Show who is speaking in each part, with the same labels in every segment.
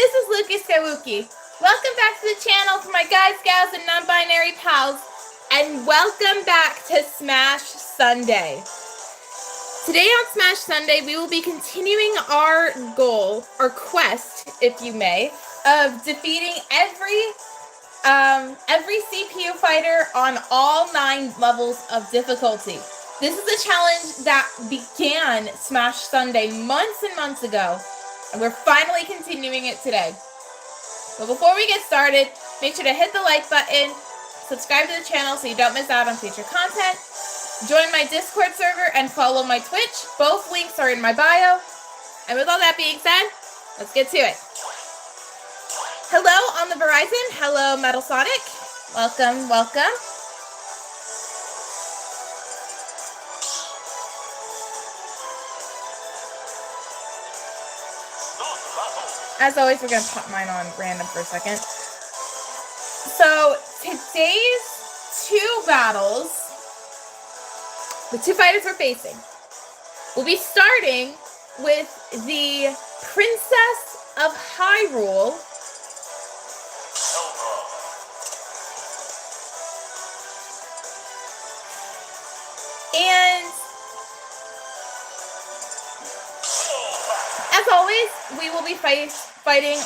Speaker 1: this is Lucas Skywookie. Welcome back to the channel for my guys, gals, and non-binary pals, and welcome back to Smash Sunday. Today on Smash Sunday, we will be continuing our goal, or quest, if you may, of defeating every CPU fighter on all 9 levels of difficulty. This is a challenge that began Smash Sunday months and months ago, and we're finally continuing it today. But before we get started, make sure to hit the like button, subscribe to the channel so you don't miss out on future content, join my Discord server, and follow my Twitch. Both links are in my bio. And with all that being said, let's get to it. Hello on the Verizon. Hello, Metal Sonic. Welcome, welcome. As always, we're going to pop mine on random for a second. So, today's 2 battles, the 2 fighters we're facing, we'll be starting with the Princess of Hyrule, and as always, we will be fighting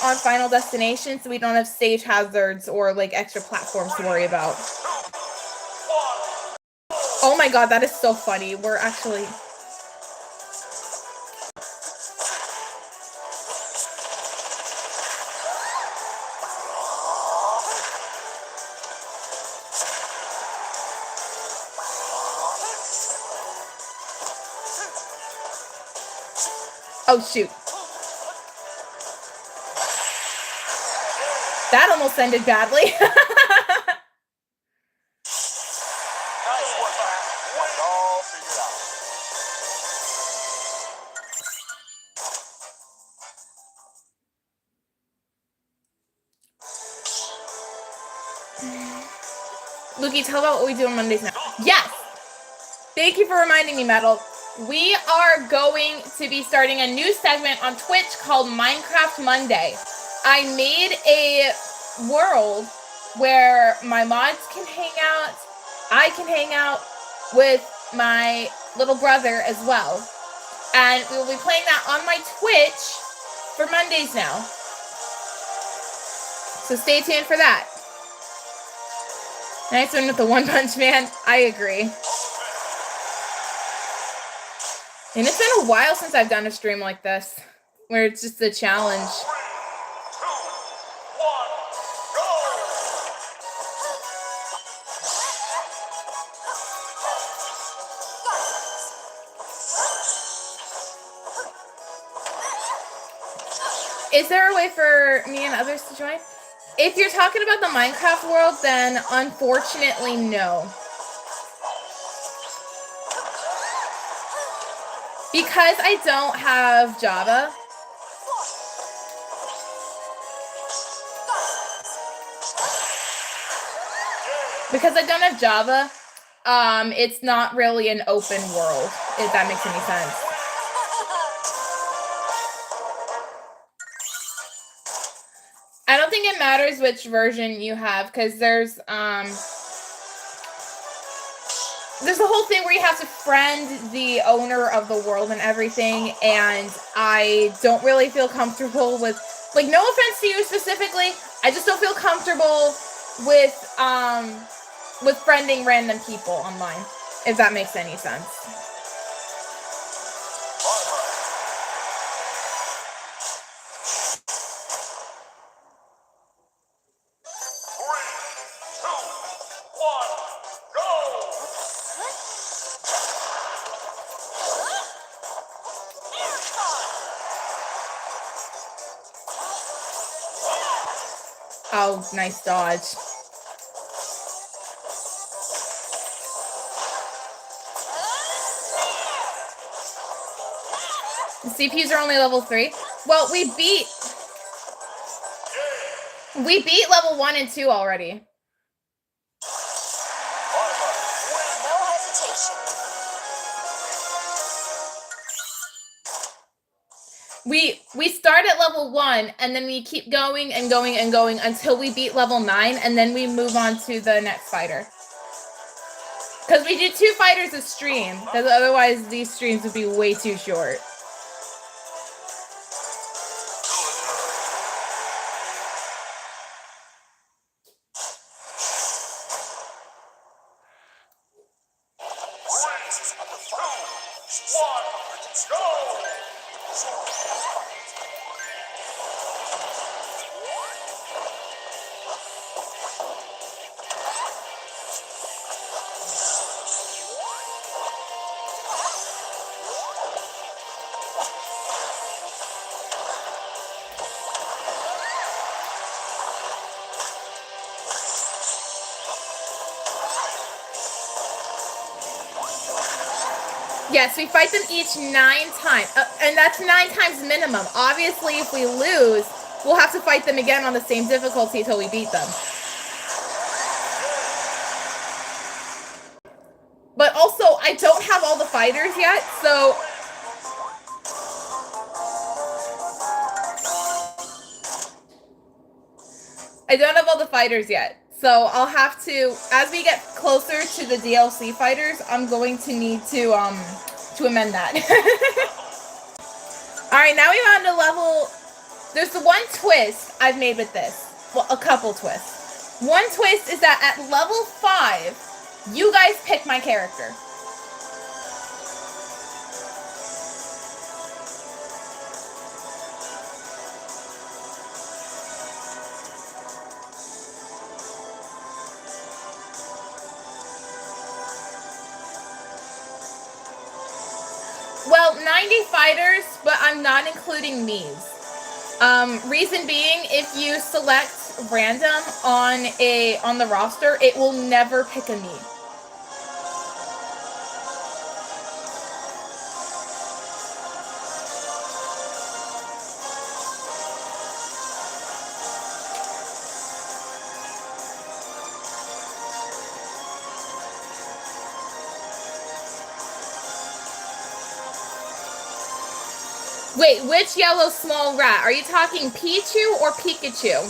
Speaker 1: on Final Destination, so we don't have stage hazards or like extra platforms to worry about. Oh my god, that is so funny. We're actually... Oh shoot. That almost ended badly. Lukey, tell about what we do on Mondays now. Yes! Thank you for reminding me, Metal. We are going to be starting a new segment on Twitch called Minecraft Monday. I made a world where my mods can hang out, I can hang out with my little brother as well. And we will be playing that on my Twitch for Mondays now. So stay tuned for that. Nice one with the One Punch Man. I agree. And it's been a while since I've done a stream like this, where it's just a challenge.
Speaker 2: 3, 2, 1, go!
Speaker 1: Is there a way for me and others to join? If you're talking about the Minecraft world, then unfortunately, no. Because I don't have Java, it's not really an open world, if that makes any sense. I don't think it matters which version you have, because there's a whole thing where you have to friend the owner of the world and everything, and I don't really feel comfortable with, like, no offense to you specifically, I just don't feel comfortable with friending random people online, if that makes any sense. Oh, nice dodge. The CPUs are only level 3. Well, we beat level 1 and 2 already.
Speaker 2: No hesitation.
Speaker 1: We start at level 1 and then we keep going and going and going until we beat level 9 and then we move on to the next fighter. Because we do 2 fighters a stream, because otherwise these streams would be way too short. Yes, we fight them each 9 times, and that's 9 times minimum. Obviously, if we lose, we'll have to fight them again on the same difficulty till we beat them. But also, I don't have all the fighters yet, so... I don't have all the fighters yet. So I'll have to, as we get closer to the DLC fighters, I'm going to need to amend that. Alright, now we're on to level... There's the one twist I've made with this. Well, a couple twists. One twist is that at level 5, you guys pick my character. Well, 90 fighters, but I'm not including Mii's. Reason being, if you select random on the roster, it will never pick a Mii. Wait, which yellow small rat? Are you talking Pichu or Pikachu?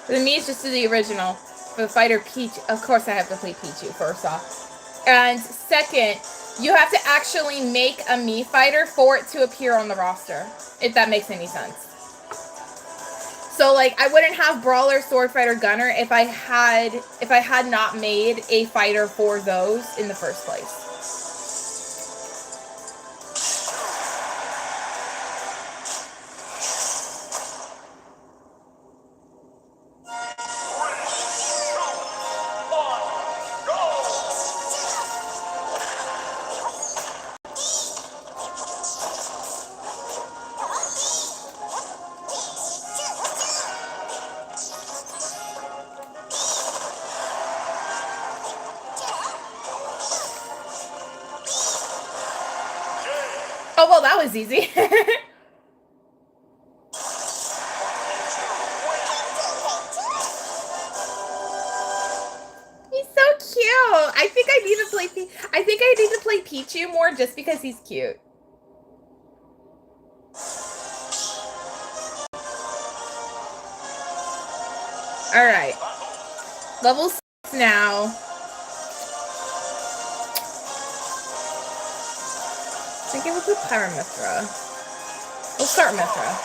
Speaker 1: The Mii's just the original. For the fighter Peach, of course I have to play Pichu first off. And second, you have to actually make a Mii fighter for it to appear on the roster, if that makes any sense. So, like, I wouldn't have Brawler, Sword Fighter, Gunner if I had not made a fighter for those in the first place. Oh, well, that was easy. He's so cute. I think I need to play Pichu more just because he's cute. All right. Level 6 now. I think it was with Pyramithra. We'll start Mithra.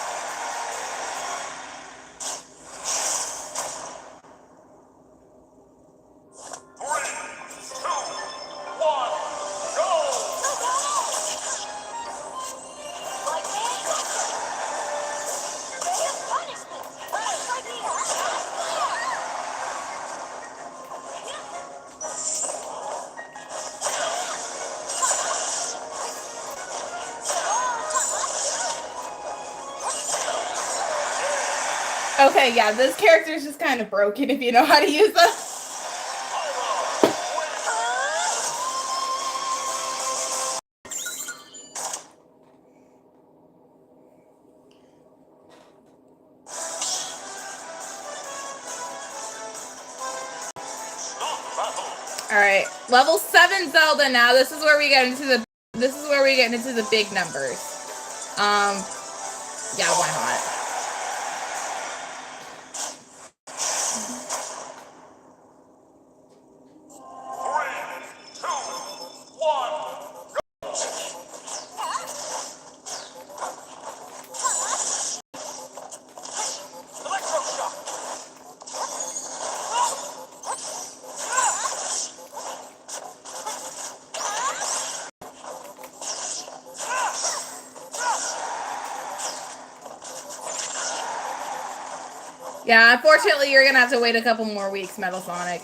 Speaker 1: Okay, yeah, this character's just kind of broken if you know how to use them. Alright, level 7 Zelda now. This is where we get into the big numbers. Yeah, why not? Yeah, unfortunately, you're gonna have to wait a couple more weeks, Metal Sonic.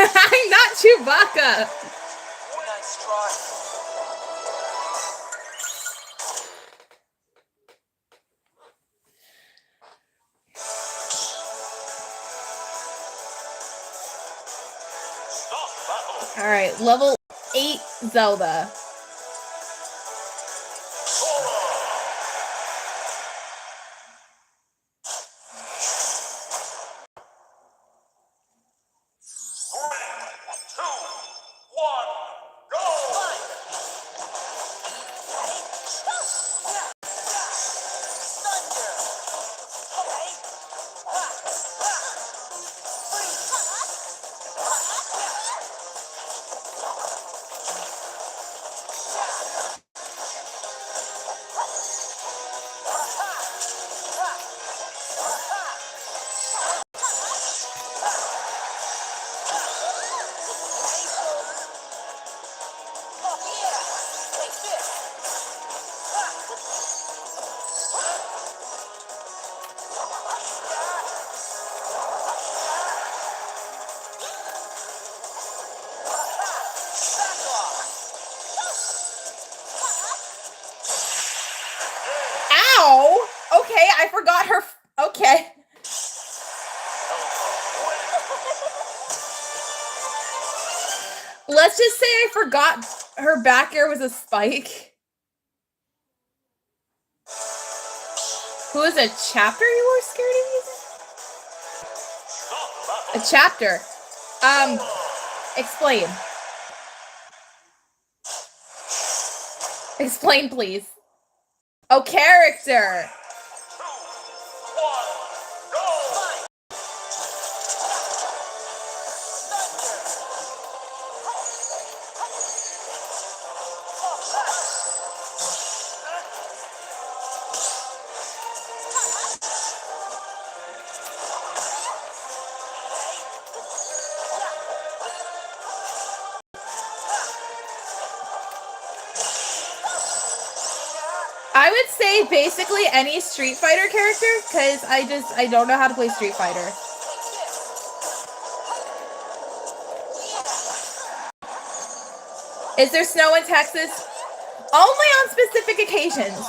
Speaker 1: I'm not Chewbacca.
Speaker 2: Nice try.
Speaker 1: Alright, level 8 Zelda. Ow! Okay, I forgot her. Okay. Let's just say I forgot her back air was a spike. Who is a chapter you were scared of using? A chapter. Explain. Explain, please. Oh, character. I would say basically any Street Fighter character, because I don't know how to play Street Fighter. Is there snow in Texas? Only on specific occasions.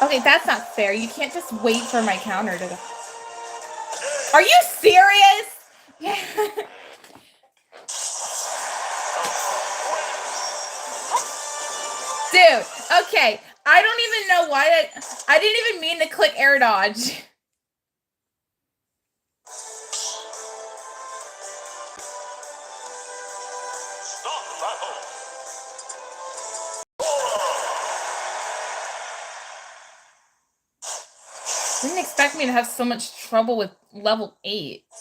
Speaker 1: Okay, that's not fair. You can't just wait for my counter to go. Are you serious? Dude, okay. I don't even know why I didn't even mean to click air dodge. Didn't expect me to have so much trouble with level 8.
Speaker 2: 3,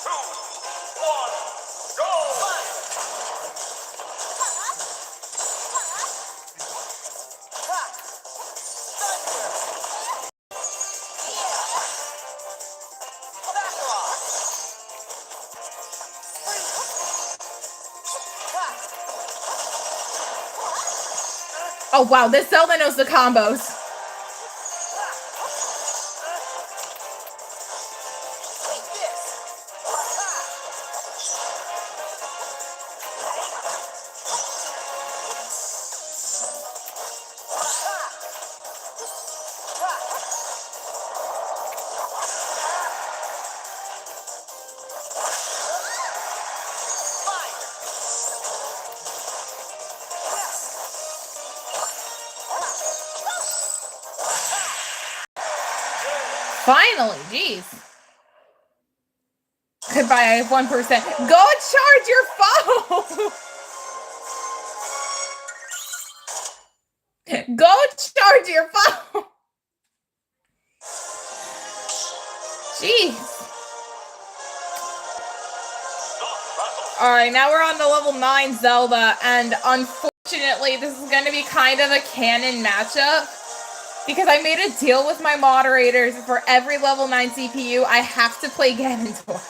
Speaker 2: 2, 1, go!
Speaker 1: Oh wow, this Zelda knows the combos. Finally, jeez. Goodbye, I have 1%. Go charge your phone! Go charge your phone! Jeez. Alright, now we're on to level 9 Zelda, and unfortunately, this is going to be kind of a canon matchup. Because I made a deal with my moderators, for every level 9 CPU, I have to play Ganondorf.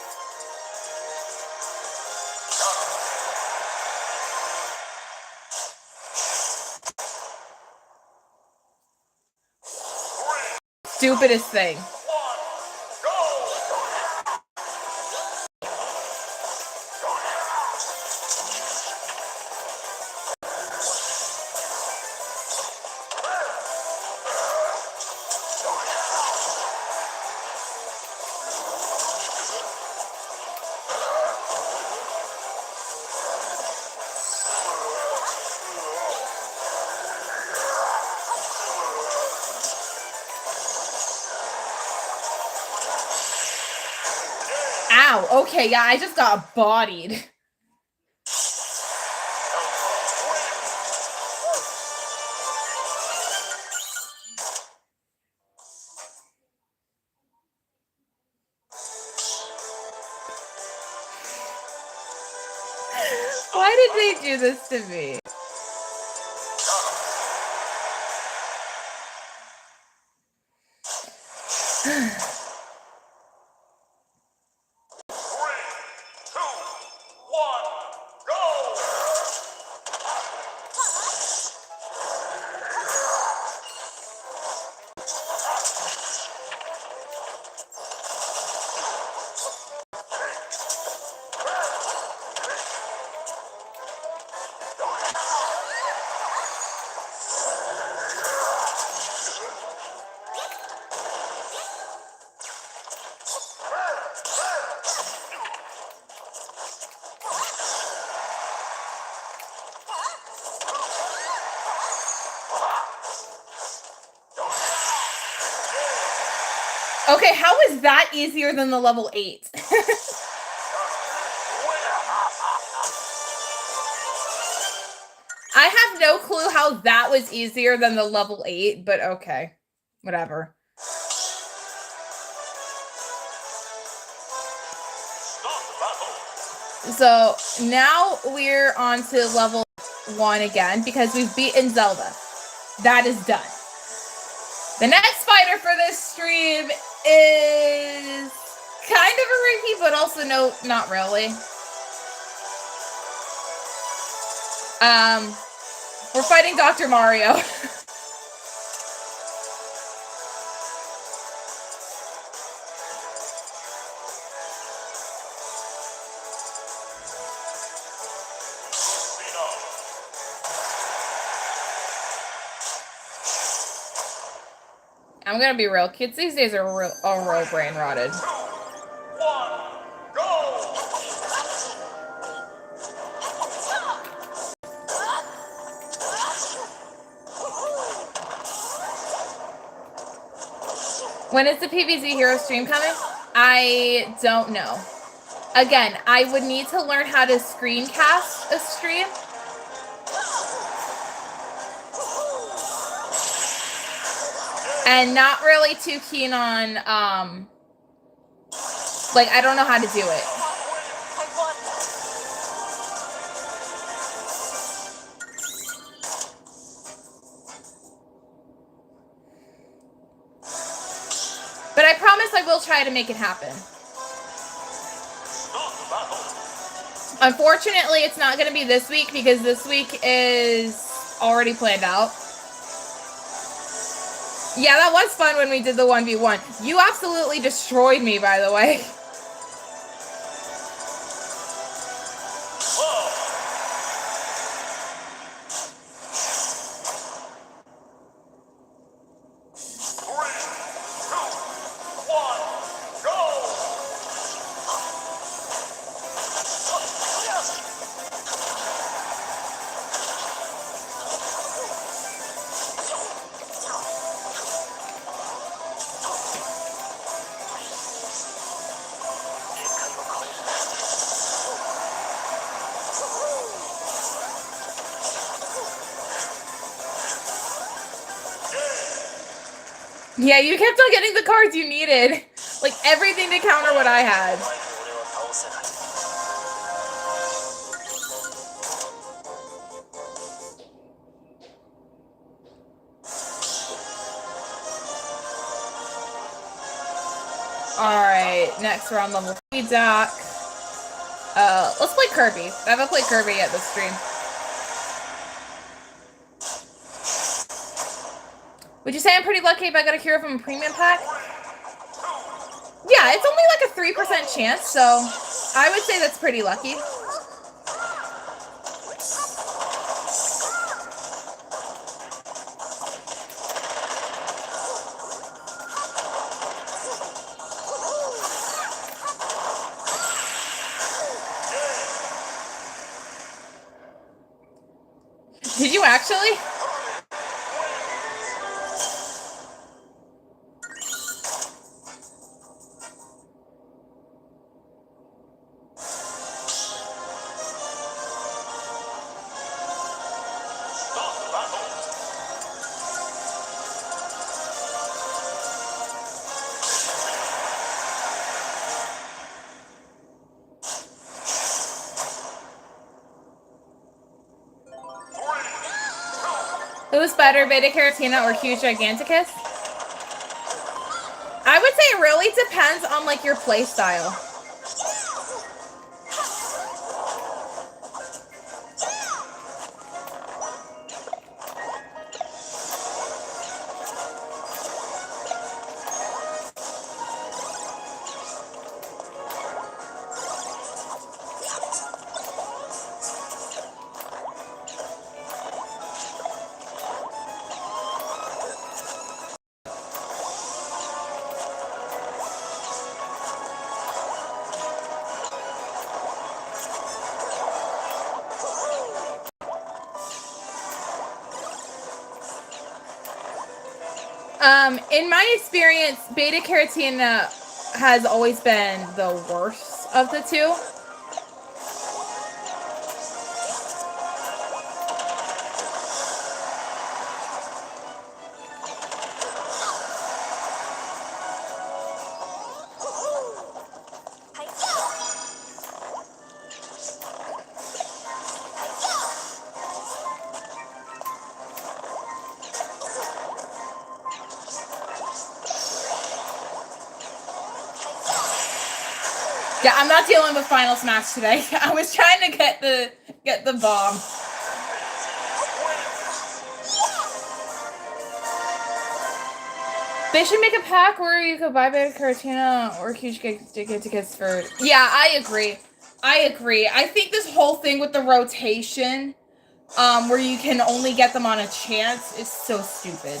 Speaker 1: Stupidest thing. Ow, okay, yeah, I just got bodied. Why did they do this to me? Okay, how is that easier than the level 8? I have no clue how that was easier than the level 8, but okay. Whatever. So now we're on to level 1 again because we've beaten Zelda. That is done. The next fighter for this stream is kind of a repeat, but also no, not really. We're fighting Dr. Mario. I'm gonna be real. Kids these days are real brain rotted. When is the PvZ Hero stream coming? I don't know. Again, I would need to learn how to screencast a stream. And not really too keen on, like, I don't know how to do it.
Speaker 2: I won.
Speaker 1: But I promise I will try to make it happen.
Speaker 2: Start the battle.
Speaker 1: Unfortunately, it's not going to be this week because this week is already planned out. Yeah, that was fun when we did the 1v1. You absolutely destroyed me, by the way.
Speaker 2: Whoa. 3, 2, 1, go.
Speaker 1: Yeah, you kept on getting the cards you needed. Like, everything to counter what I had. Alright, next we're on level 3 Doc. Let's play Kirby. I haven't played Kirby yet this stream. Would you say I'm pretty lucky if I got a hero from a premium pack? Yeah, it's only like a 3% chance, so I would say that's pretty lucky. Did you actually? Who's better, Beta Caratina or Huge Giganticus? I would say it really depends on, like, your play style. In my experience, Beta Caratina has always been the worst of the two. Yeah, I'm not dealing with Final Smash today. I was trying to get the bomb. They should make a pack where you could buy Beta Caratina or Huge Giganticus for... Yeah, I agree. I think this whole thing with the rotation, where you can only get them on a chance, is so stupid.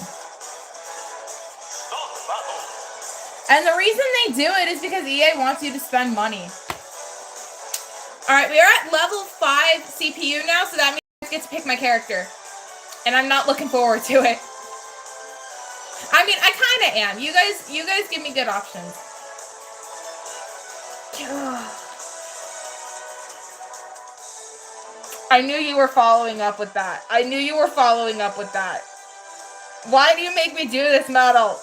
Speaker 1: And the reason they do it is because EA wants you to spend money. Alright, we are at level 5 CPU now, so that means I get to pick my character. And I'm not looking forward to it. I mean, I kinda am. You guys give me good options. I knew you were following up with that. I knew you were following up with that. Why do you make me do this, Metal?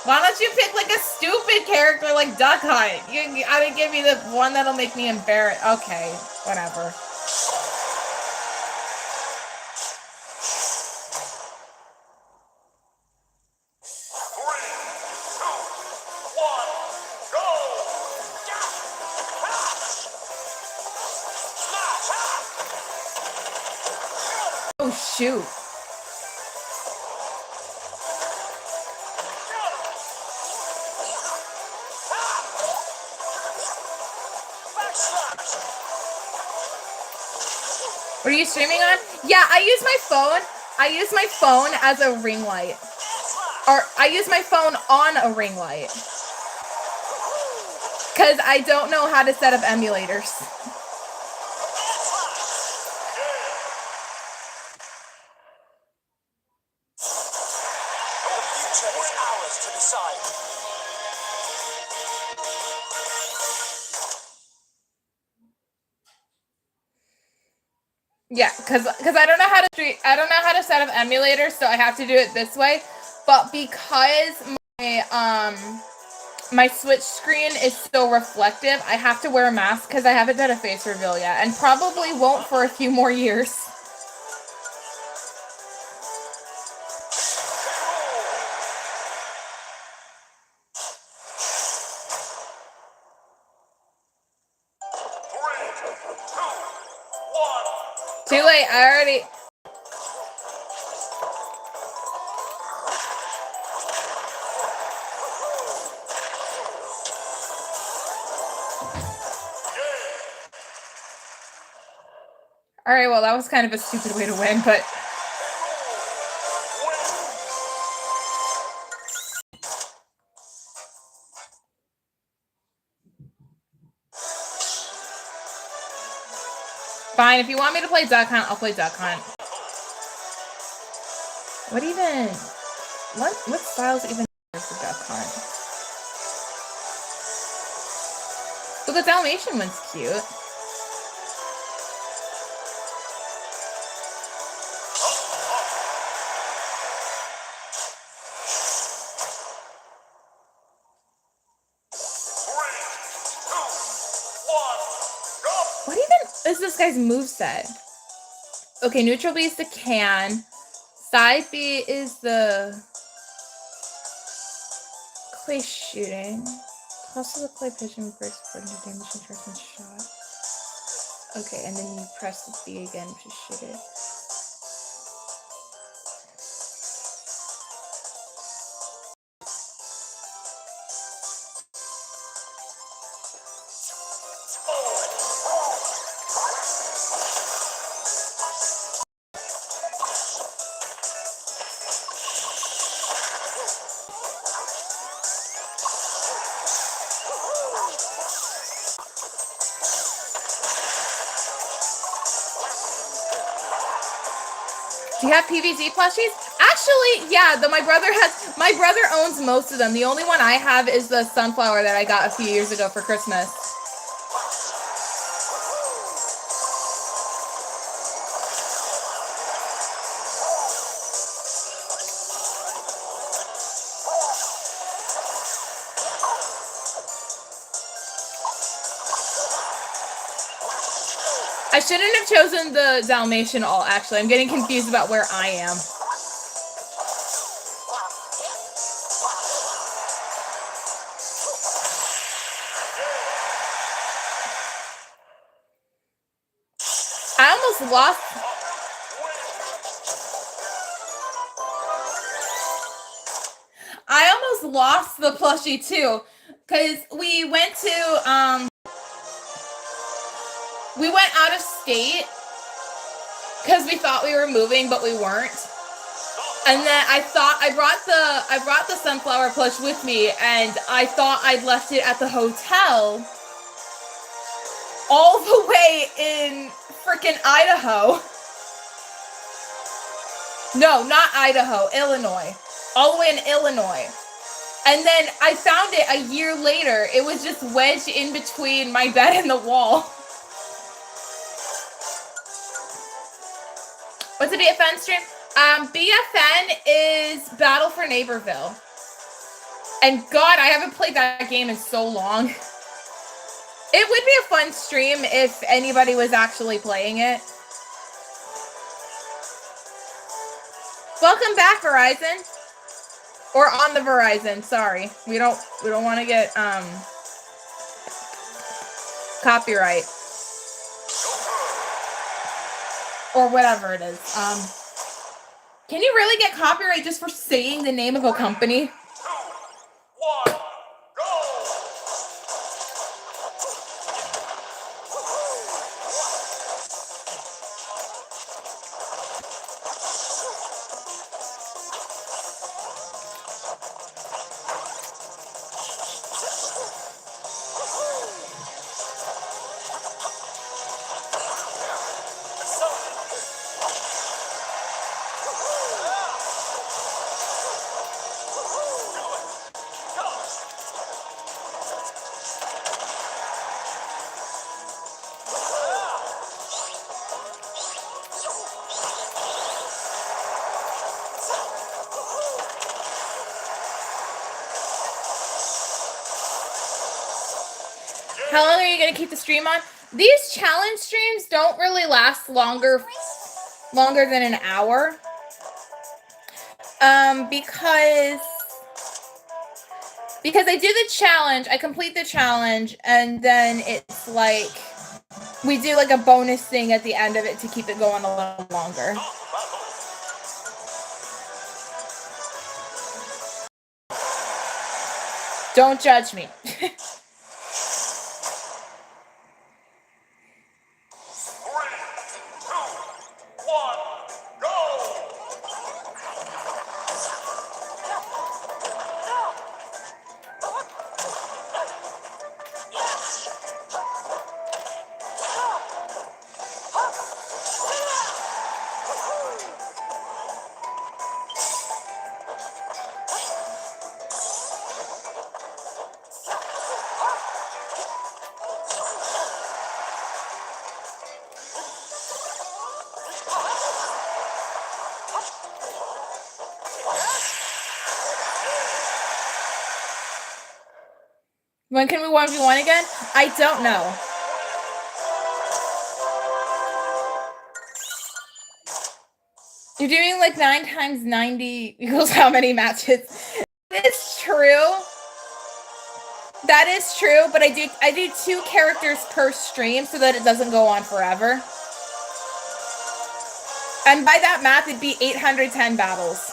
Speaker 1: Why don't you pick like a stupid character like Duck Hunt? I would give me the one that'll make me embarrassed. Okay, whatever. Oh shoot. What are you streaming on? Yeah, I use my phone. I use my phone as a ring light. Or I use my phone on a ring light. Because I don't know how to set up emulators. Yeah, because I don't know how to set up emulators, so I have to do it this way. But because my Switch screen is so reflective, I have to wear a mask because I haven't done a face reveal yet, and probably won't for a few more years. Too late, I already... Alright, well, that was kind of a stupid way to win, but... Fine, if you want me to play Duck Hunt, I'll play Duck Hunt. What even... What styles even for Duck Hunt? Well, the Dalmatian one's cute. What even is this guy's moveset? Okay, neutral B is the can. Side B is the clay shooting. Plus the clay pigeon breaks according to damage and turns and shot. Okay, and then you press the B again to shoot it. Do you have PVZ plushies? Actually, yeah, my brother owns most of them. The only one I have is the sunflower that I got a few years ago for Christmas. I shouldn't have chosen the Dalmatian alt, actually. I'm getting confused about where I am. I almost lost... the plushie, too. Because we went to, we went out of state because we thought we were moving, but we weren't. And then I brought the sunflower plush with me, and I thought I'd left it at the hotel all the way in frickin' Idaho. No, not Idaho, Illinois. All the way in Illinois. And then I found it a year later. It was just wedged in between my bed and the wall. What's a BFN stream? BFN is Battle for Neighborville. And God, I haven't played that game in so long. It would be a fun stream if anybody was actually playing it. Welcome back, Verizon. Or on the Verizon, sorry. We don't want to get copyright. Or whatever it is. Can you really get copyright just for saying the name of a company?
Speaker 2: 2, 1, go!
Speaker 1: How long are you going to keep the stream on? These challenge streams don't really last longer than an hour. Because I do the challenge, I complete the challenge, and then it's like, we do like a bonus thing at the end of it to keep it going a little longer. Don't judge me.
Speaker 2: 3, 2, 1, go!
Speaker 1: When can we 1v1 again? I don't know. You're doing like 9 times 90 equals how many matches? It's true. That is true, but I do 2 characters per stream so that it doesn't go on forever. And by that math, it'd be 810 battles.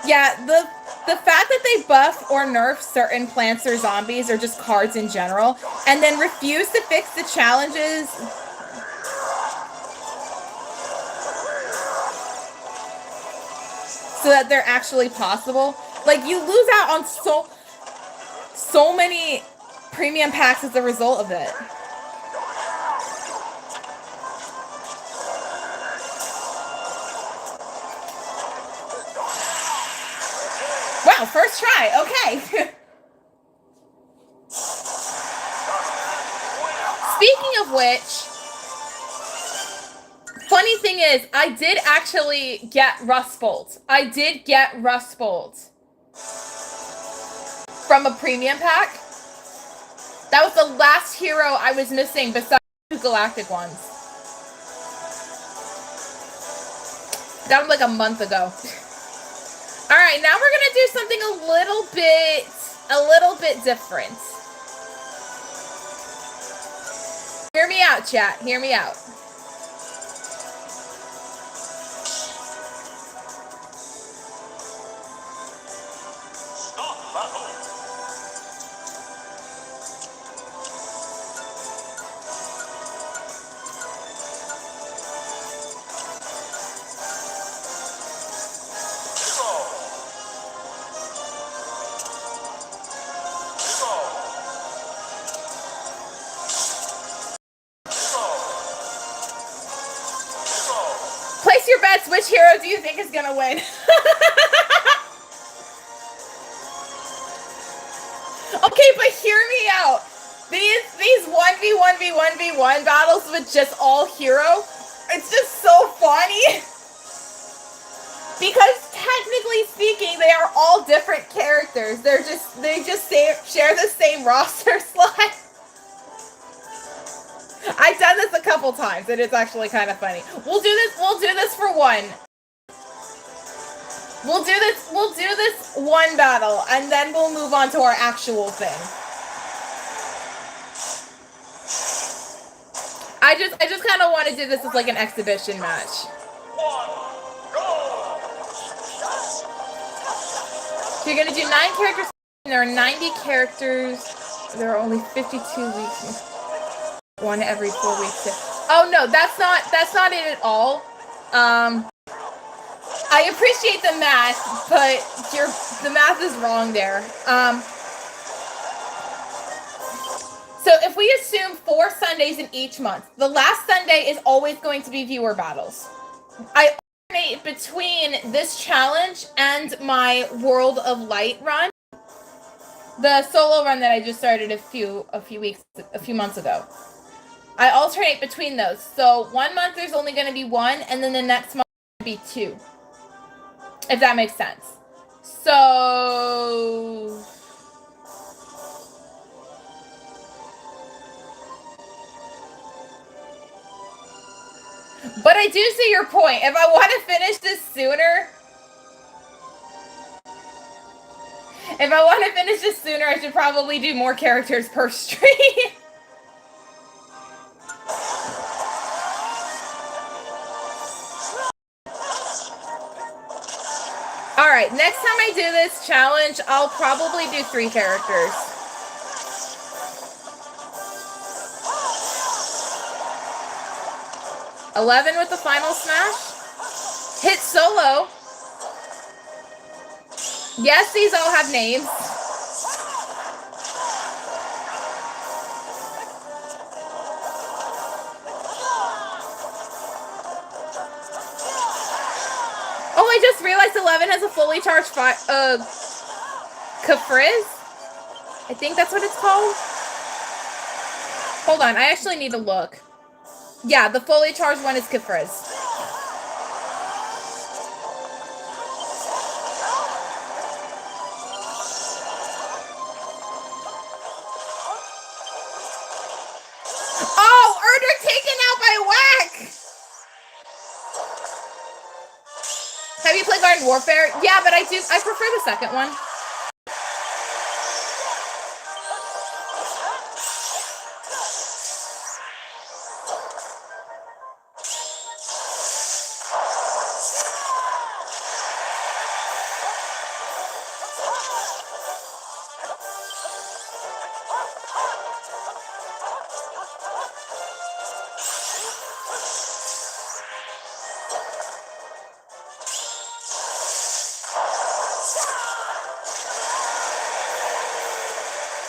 Speaker 1: Yeah, the fact that they buff or nerf certain plants or zombies or just cards in general, and then refuse to fix the challenges so that they're actually possible. Like, you lose out on so many premium packs as a result of it. Wow, first try, okay. Speaking of which, funny thing is, I did actually get Rust Bolt. I did get Rust Bolt from a premium pack. That was the last hero I was missing besides the galactic ones. That was like a month ago. All right, now we're gonna do something a little bit different. Hear me out, chat. Hear me out.
Speaker 2: Stop battle!
Speaker 1: Alex, which hero do you think is gonna win? Okay, but hear me out. These 1v1v1v1 battles with just all hero, it's just so funny. Because technically speaking, they are all different characters. They just share the same roster slot. I've done this a couple times, and it's actually kind of funny. We'll do this for one. We'll do this one battle, and then we'll move on to our actual thing. I just kind of want to do this as like an exhibition match. So you're gonna do 9 characters. There are 90 characters. There are only 52 weeks. One every 4 weeks. Oh no, that's not it at all. I appreciate the math, but the math is wrong there. So if we assume 4 Sundays in each month, the last Sunday is always going to be viewer battles. I alternate between this challenge and my World of Light run, the solo run that I just started a few months ago. I alternate between those. So 1 month there's only going to be 1, and then the next month will be 2. If that makes sense. So but I do see your point. If I want to finish this sooner, I should probably do more characters per stream. All right, next time I do this challenge, I'll probably do 3 characters. $11 with the final smash. Hit solo. Yes, these all have names. Oh, I just realized 11 has a fully charged Kafriz? I think that's what it's called. Hold on, I actually need to look. Yeah, the fully charged one is Kafriz. Oh, Erdrick taken out by Whack! Have you played Garden Warfare? Yeah, but I prefer the second one.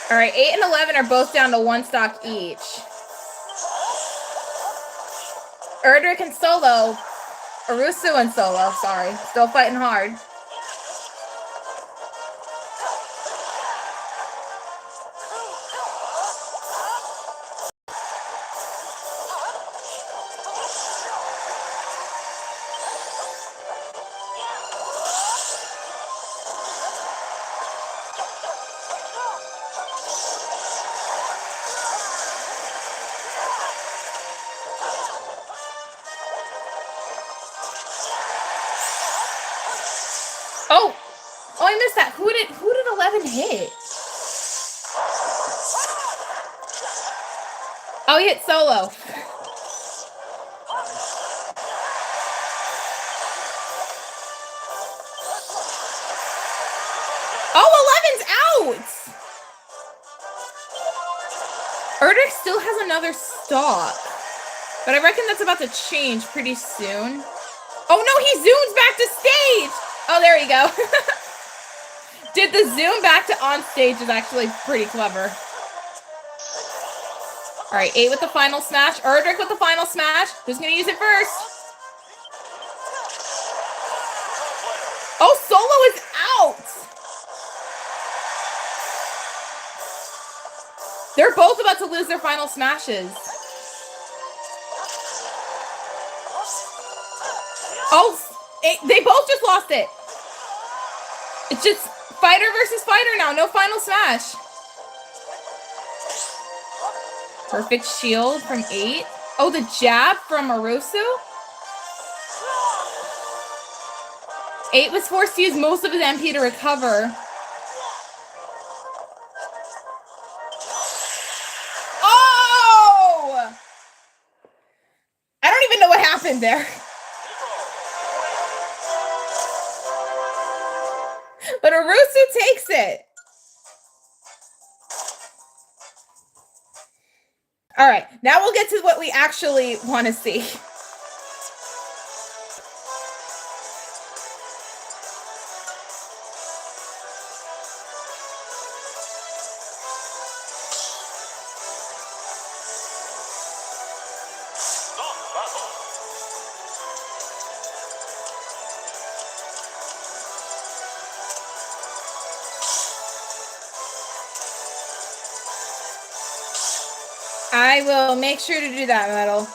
Speaker 1: All right, 8 and 11 are both down to 1 stock each. Erdrick and Solo. Arusu and Solo, sorry. Still fighting hard. Oh, I missed that. Who did 11 hit? Oh, he hit Solo. Oh, 11's out! Erdrick still has another stock. But I reckon that's about to change pretty soon. Oh no, he zooms back to stage! Oh, there you go. Did the zoom back to on stage is actually pretty clever. All right, 8 with the final smash. Erdrick with the final smash. Who's going to use it first? Solo is out. They're both about to lose their final smashes. Oh, they both just lost it. It's just fighter versus fighter now. No final smash. Perfect shield from 8. Oh, the jab from Arusu. 8 was forced to use most of his MP to recover. Oh! I don't even know what happened there. But Arusu takes it. All right, now we'll get to what we actually want to see. I will make sure to do that, Metal.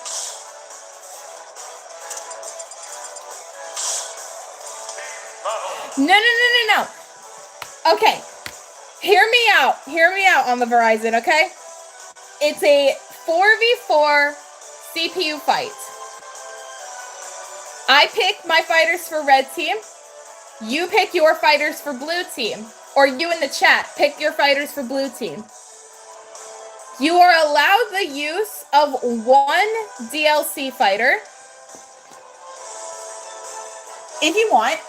Speaker 1: No. Okay. Hear me out. Hear me out on the Verizon, okay? It's a 4v4 CPU fight. I pick my fighters for red team. You pick your fighters for blue team. Or you in the chat, pick your fighters for blue team. You are allowed the use of one DLC fighter. If you want.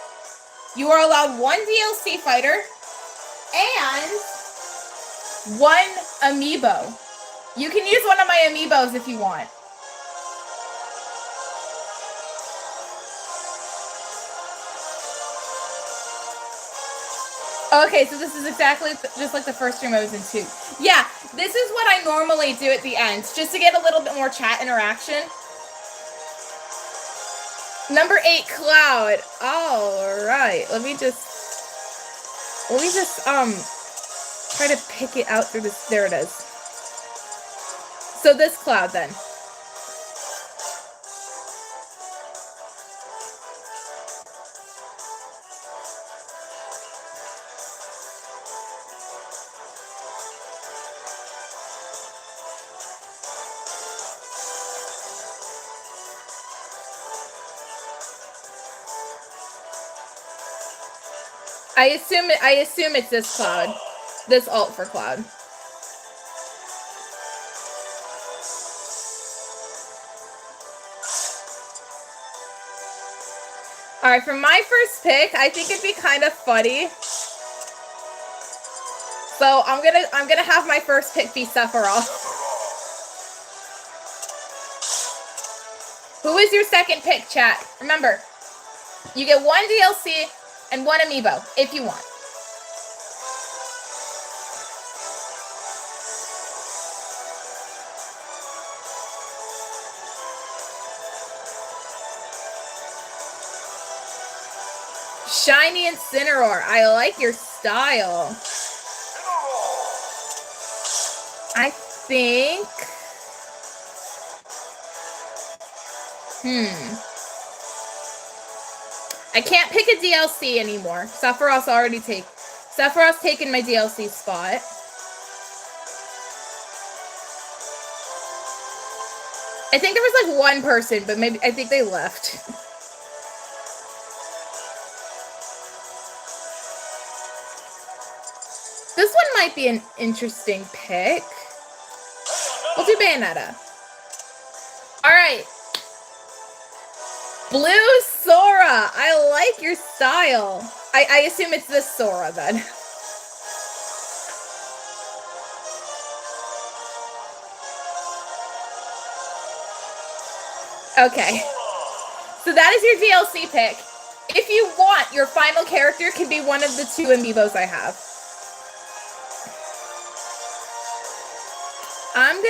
Speaker 1: You are allowed one DLC fighter and one amiibo. You can use one of my amiibos if you want. Okay, so this is exactly just like the first stream I was in too. Yeah, this is what I normally do at the end, just to get a little bit more chat interaction. Number 8, Cloud. All right, let me just try to pick it out through this. There it is. So this Cloud then. I assume it's this Cloud. This ult for Cloud. Alright, for my first pick, I think it'd be kind of funny. So I'm gonna have my first pick be Sephiroth. Who is your second pick, chat? Remember, you get one DLC and one amiibo, if you want. Shiny Incineroar. I like your style. I think... I can't pick a DLC anymore. Sephiroth's taken my DLC spot. I think there was like one person, but maybe I think they left. This one might be an interesting pick. We'll do Bayonetta. Alright. Blue Sora. I like your style. I assume it's this Sora then. Okay. So that is your DLC pick. If you want, your final character can be one of the 2 amiibos I have. I'm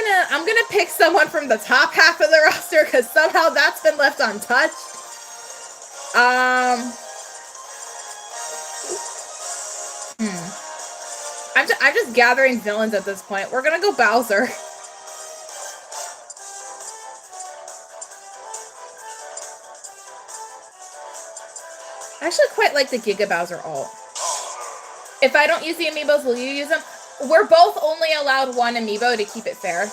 Speaker 1: gonna pick someone from the top half of the roster because somehow that's been left untouched. I'm just gathering villains at this point. We're gonna go Bowser. I actually quite like the Giga Bowser ult. If I don't use the amiibos, will you use them? We're both only allowed one amiibo to keep it fair.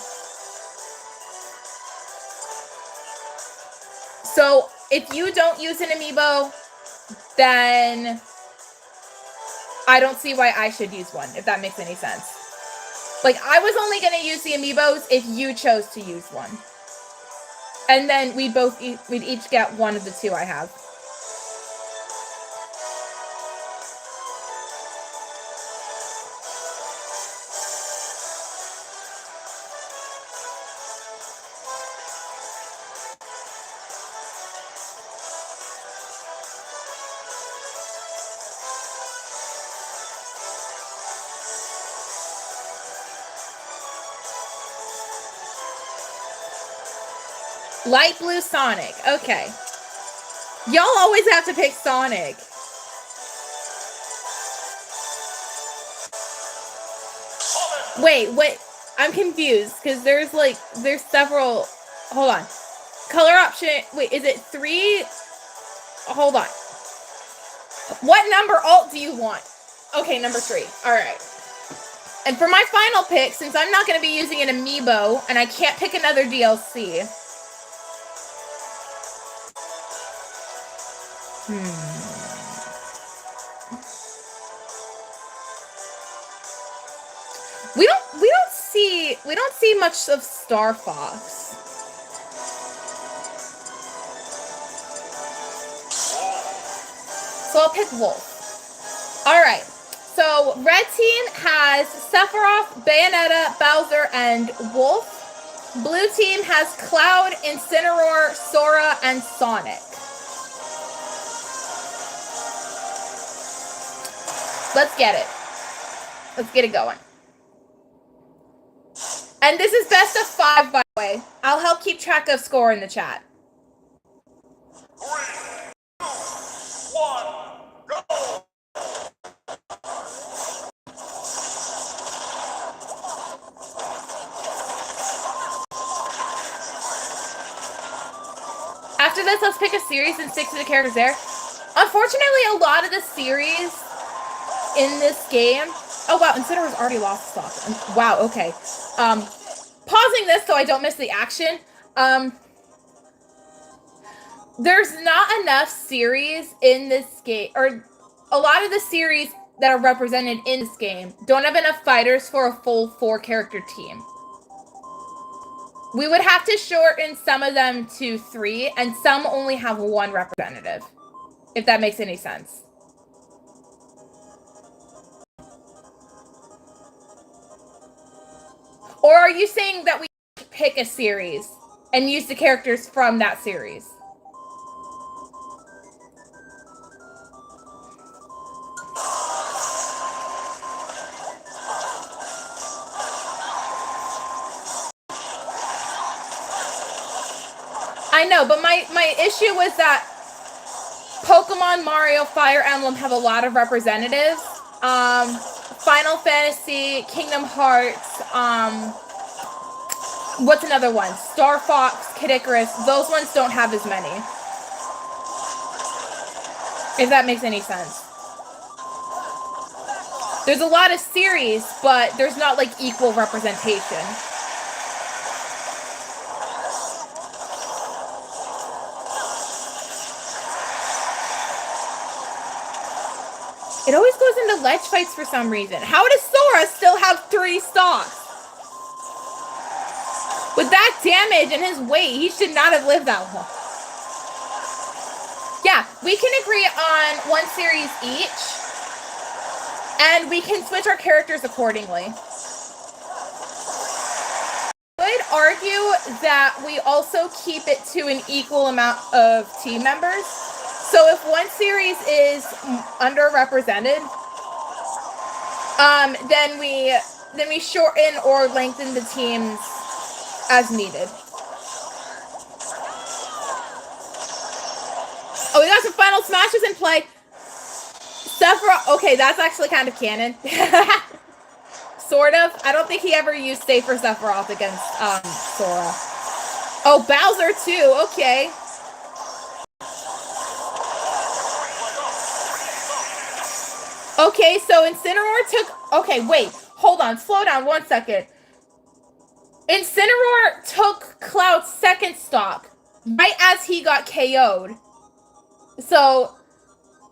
Speaker 1: So if you don't use an amiibo, then I don't see why I should use one, if that makes any sense. Like, I was only going to use the amiibos if you chose to use one. And then we'd each get one of the two I have. Light blue Sonic. Okay. Y'all always have to pick Sonic. Wait. I'm confused because there's several. Hold on. Color option. Wait, is it 3? Hold on. What number alt do you want? Okay, number 3. All right. And for my final pick, since I'm not going to be using an amiibo and I can't pick another DLC. We don't see much of Star Fox. So I'll pick Wolf. Alright. So red team has Sephiroth, Bayonetta, Bowser, and Wolf. Blue team has Cloud, Incineroar, Sora, and Sonic. Let's get it. Let's get it going. And this is best of 5, by the way. I'll help keep track of score in the chat.
Speaker 2: 3, 2, 1, go!
Speaker 1: After this, let's pick a series and stick to the characters there. Unfortunately, a lot of the series in this game... Oh, wow, Incineroar's already lost stock. Wow, okay. Pausing this so I don't miss the action. There's not enough series in this game, or a lot of the series that are represented in this game don't have enough fighters for a full 4-character team. We would have to shorten some of them to 3, and some only have 1 representative, if that makes any sense. Or are you saying that we pick a series and use the characters from that series? I know, but my issue was that Pokemon, Mario, Fire Emblem have a lot of representatives. Final Fantasy, Kingdom Hearts, what's another one? Star Fox, Kid Icarus, those ones don't have as many. If that makes any sense. There's a lot of series, but there's not like equal representation. It always goes into ledge fights for some reason. How does Sora still have 3 stocks? With that damage and his weight, he should not have lived that long. Yeah, we can agree on 1 series each. And we can switch our characters accordingly. I would argue that we also keep it to an equal amount of team members. So if 1 series is underrepresented, then we shorten or lengthen the teams as needed. Oh, we got some final smashes in play. Sephiroth. Okay, that's actually kind of canon. Sort of. I don't think he ever used Safer Sephiroth against Sora. Oh, Bowser too. Okay. Okay, so Incineroar took... Okay, wait. Hold on. Slow down 1 second. Incineroar took Cloud's second stock right as he got KO'd. So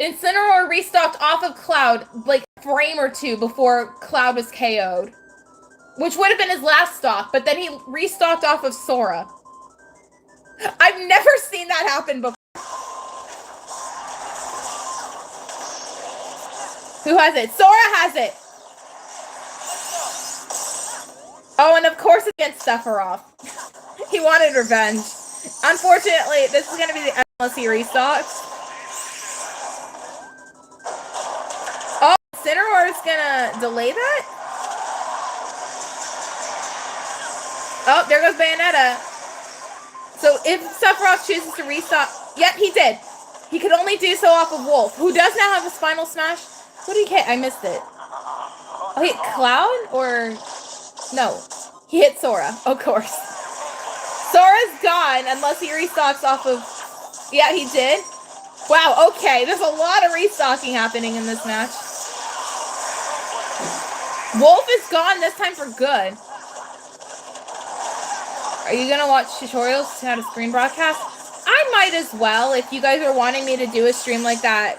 Speaker 1: Incineroar restocked off of Cloud like a frame or two before Cloud was KO'd. Which would have been his last stock, but then he restocked off of Sora. I've never seen that happen before. Who has it? Sora has it! Oh, and of course against Sephiroth. He wanted revenge. Unfortunately, this is going to be the end unless he restocks. Oh, Incineroar is going to delay that? Oh, there goes Bayonetta. So if Sephiroth chooses to restock... Yep, he did. He could only do so off of Wolf, who does now have his final smash. What did he hit? I missed it. Oh, he hit Cloud? Or... No. He hit Sora, of course. Sora's gone unless he restocks off of... Yeah, he did. Wow, okay. There's a lot of restocking happening in this match. Wolf is gone this time for good. Are you going to watch tutorials to how to screen broadcast? I might as well if you guys are wanting me to do a stream like that.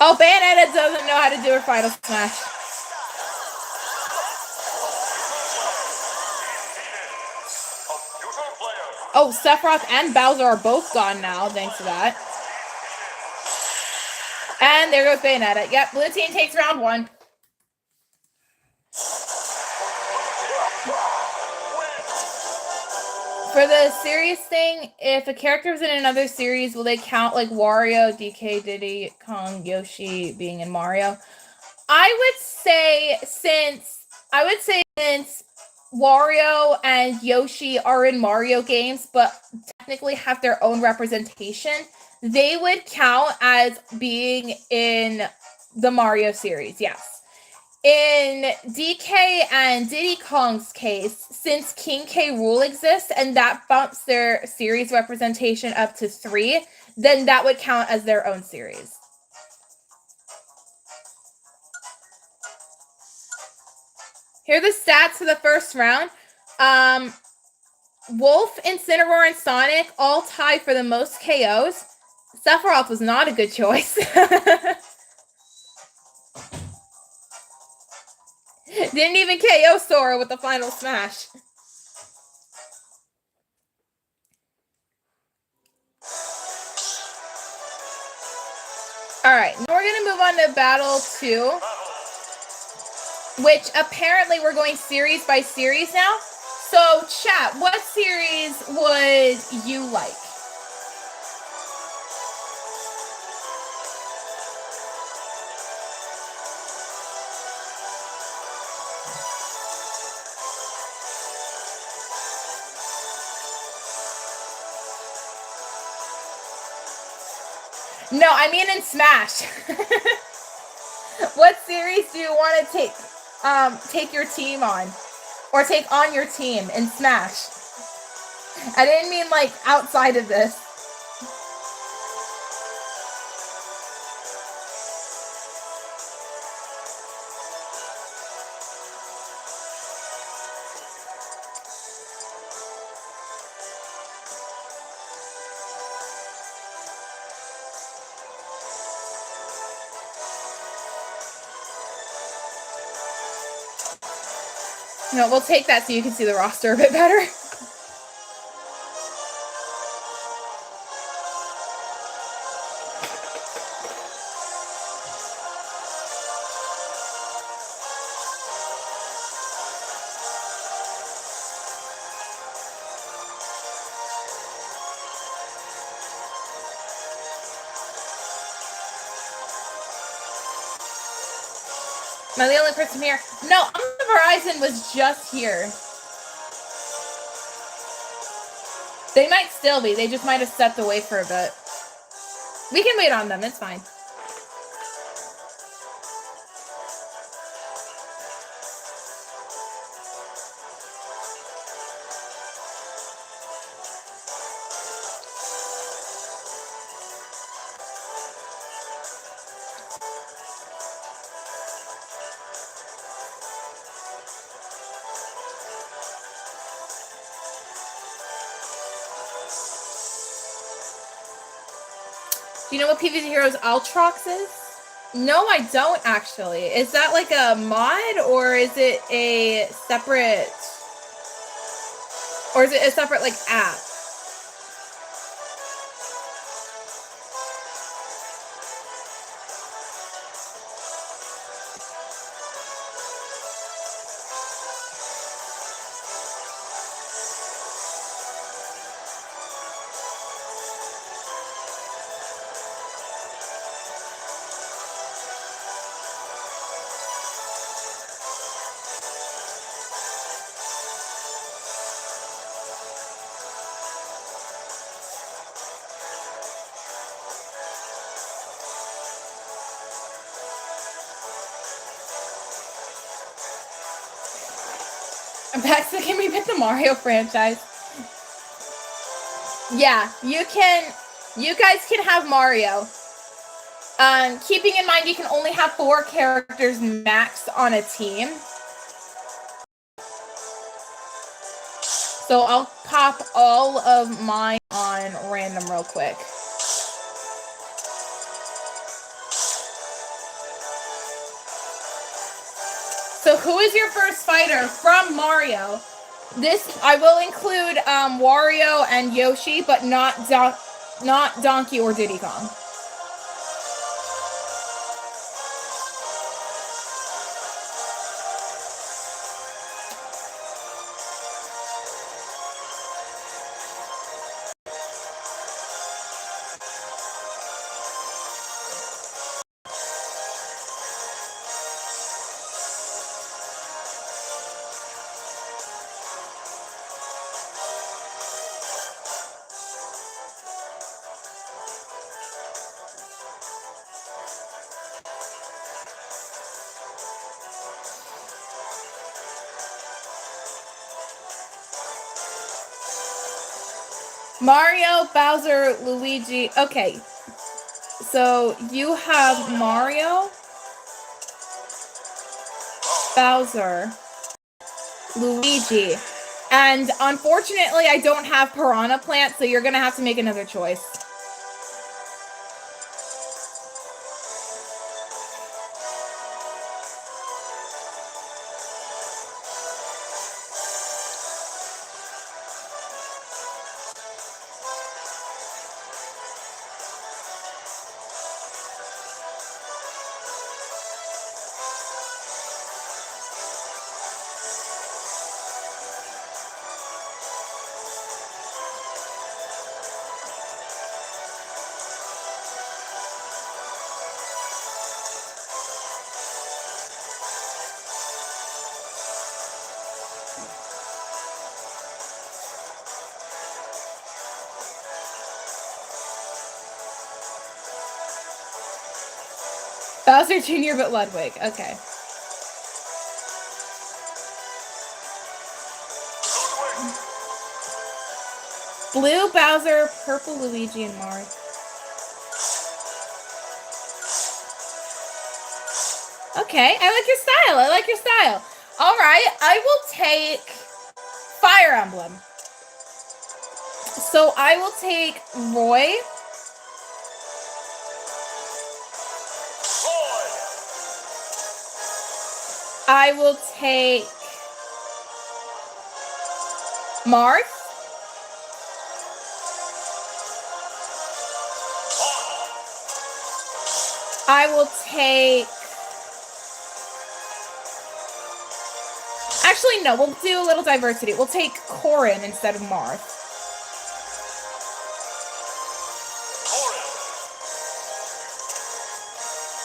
Speaker 1: Oh, Bayonetta doesn't know how to do her final smash. Oh, Sephiroth and Bowser are both gone now, thanks to that. And there goes Bayonetta. Yep, blue team takes round 1. For the series thing, if a character is in another series, will they count like Wario, DK, Diddy, Kong, Yoshi being in Mario? I would say since Wario and Yoshi are in Mario games, but technically have their own representation, they would count as being in the Mario series, yes. In DK and Diddy Kong's case, since King K. Rool exists and that bumps their series representation up to 3, then that would count as their own series. Here are the stats for the first round. Wolf, Incineroar, and Sonic all tie for the most KOs. Sephiroth was not a good choice. Didn't even KO Sora with the final smash. Alright, now we're going to move on to Battle 2. Which apparently we're going series by series now. So, chat, what series would you like? No, I mean in Smash. What series do you want to take your team on? Or take on your team in Smash? I didn't mean like outside of this. No, we'll take that so you can see the roster a bit better. Am I the only person here? No, Verizon was just here. They might still be. They just might have stepped away for a bit. We can wait on them. It's fine. Do you know what PvZ Heroes Ultrox is? No, I don't actually. Is that like a mod or is it a separate... Or is it a separate like app? Back, so can we pick the Mario franchise? Yeah, you can. You guys can have Mario. Keeping in mind you can only have 4 characters max on a team. So I'll pop all of mine on random real quick. So who is your first fighter from Mario? This, I will include Wario and Yoshi, but not Donkey or Diddy Kong. Mario, Bowser, Luigi. Okay. So you have Mario, Bowser, Luigi. And unfortunately, I don't have Piranha Plant, so you're going to have to make another choice. Bowser Jr. but Ludwig. Okay. Blue, Bowser, purple, Luigi, and Mario. Okay, I like your style. I like your style. All right, I will take Fire Emblem. So I will take Roy. I will take Marth. I will take... Actually, no, we'll do a little diversity. We'll take Corrin instead of Marth.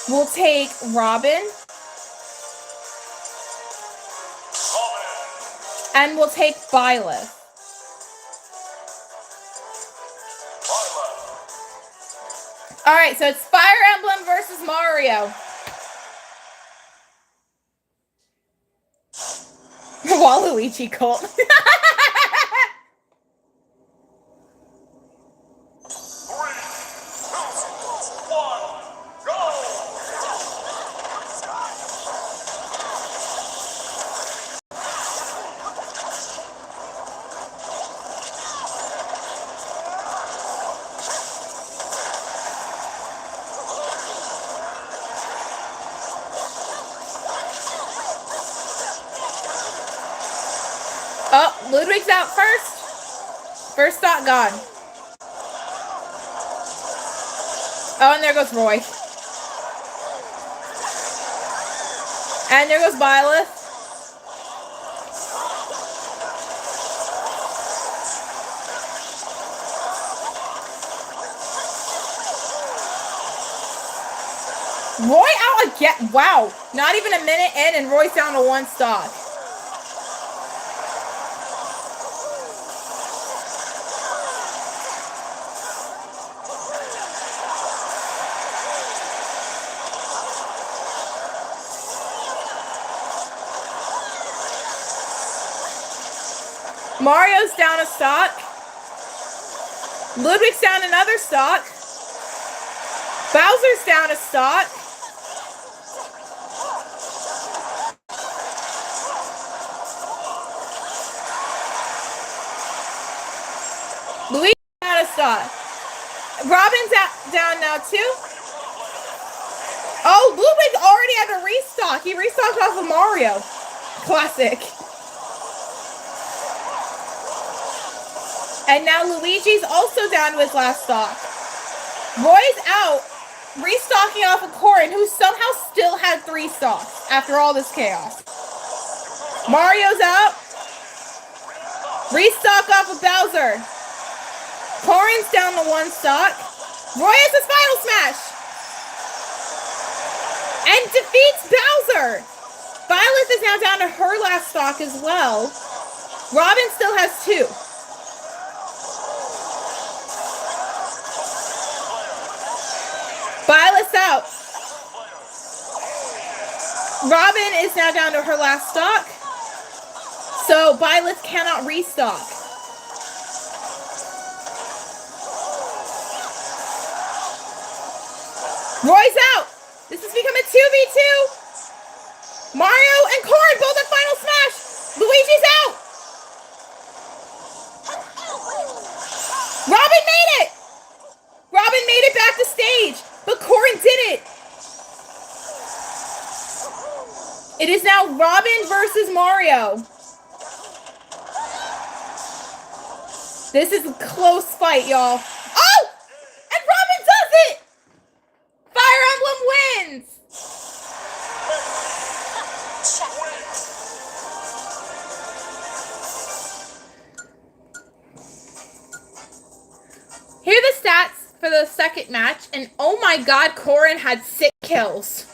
Speaker 1: We'll take Robin. And we'll take Byleth. Alright, so it's Fire Emblem versus Mario. Waluigi cult.
Speaker 2: 3, 2, 1, go!
Speaker 1: Oh, Ludwig's out first. First stock gone. Oh, and there goes Roy. And there goes Byleth. Roy out again. Wow. Not even a minute in and Roy's down to 1 stock. Mario's down a stock. Ludwig's down another stock. Bowser's down a stock. Luigi's down a stock. Robin's down now too. Oh, Ludwig already had to restock. He restocked off of Mario. Classic. And now Luigi's also down to his last stock. Roy's out, restocking off of Corrin, who somehow still had 3 stocks after all this chaos. Mario's out. Restock off of Bowser. Corrin's down to 1 stock. Roy has his final smash. And defeats Bowser. Byleth is now down to her last stock as well. Robin still has 2. Byleth's out. Robin is now down to her last stock. So Byleth cannot restock. Roy's out. This has become a 2v2. Mario and Corrin both at final smash. Luigi's out. Robin made it. Robin made it back to stage. But Corrin did it! It is now Robin versus Mario. This is a close fight, y'all. Oh! And Robin does it! Fire Emblem wins! Here are the stats for the second match, and oh my god, Corrin had 6 kills.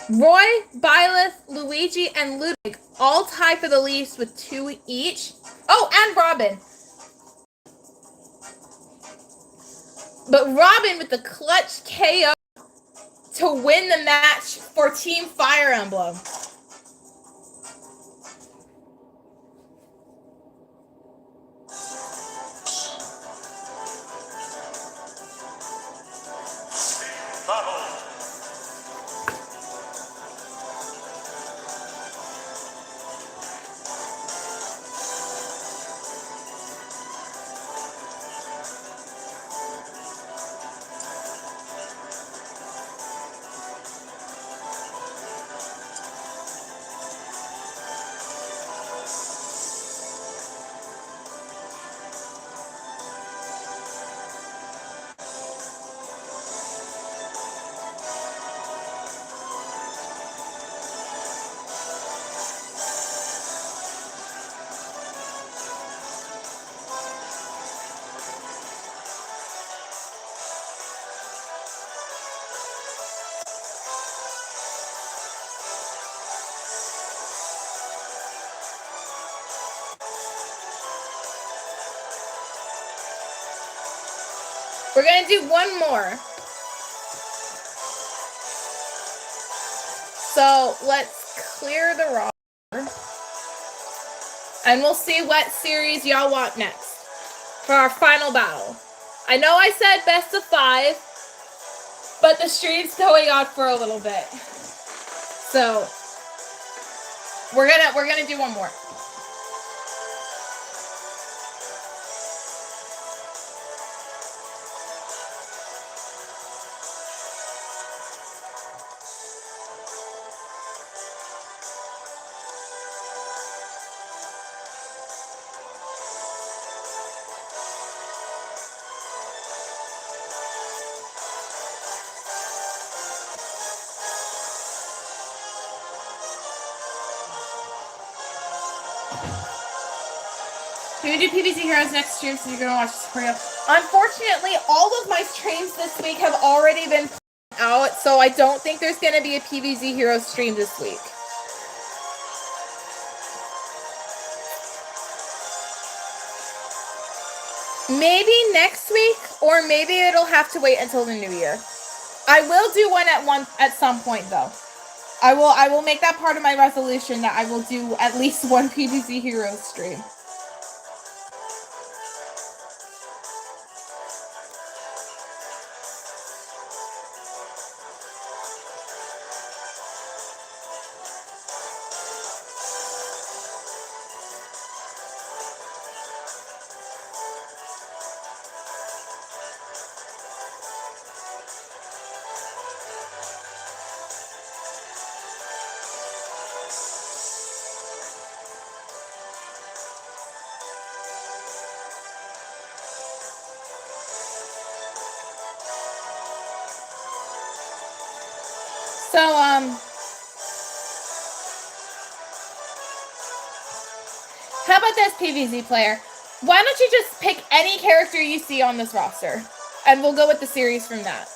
Speaker 1: Roy, Byleth, Luigi, and Ludwig all tied for the least with 2 each. Oh, and Robin. But Robin with the clutch KO to win the match for Team Fire Emblem. We're gonna do one more. So let's clear the roster. And we'll see what series y'all want next for our final battle. I know I said best of 5, but the stream's going on for a little bit. So we're gonna do one more. We're gonna do PvZ Heroes next stream, so you're gonna watch this for you. Unfortunately, all of my streams this week have already been out, so I don't think there's gonna be a PvZ Heroes stream this week. Maybe next week, or maybe it'll have to wait until the new year. I will do one at some point though. I will make that part of my resolution that I will do at least one PvZ Heroes stream. So, how about this, PvZ player? Why don't you just pick any character you see on this roster, and we'll go with the series from that.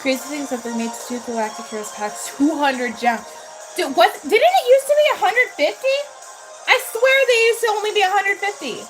Speaker 1: Crazy things that they made 2 Galactic Heroes packs 200 gems. Dude, what? Didn't it used to be 150? I swear they used to only be 150.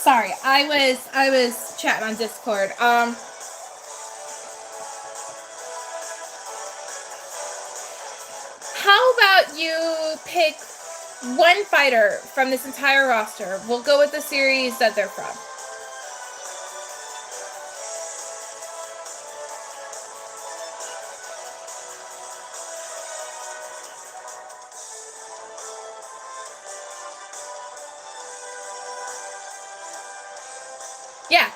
Speaker 1: Sorry, I was chatting on Discord. How about you pick one fighter from this entire roster? We'll go with the series that they're from. Yeah.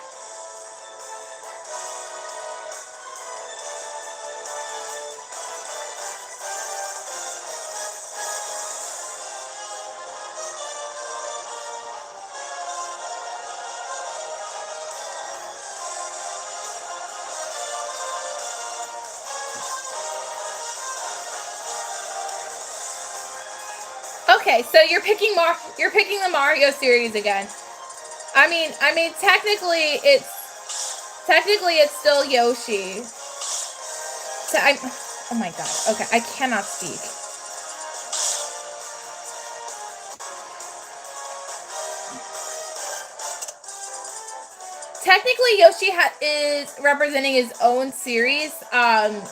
Speaker 1: Okay, so you're picking the Mario series again. I mean, technically it's still Yoshi. So oh my god. Okay, I cannot speak. Technically, Yoshi is representing his own series,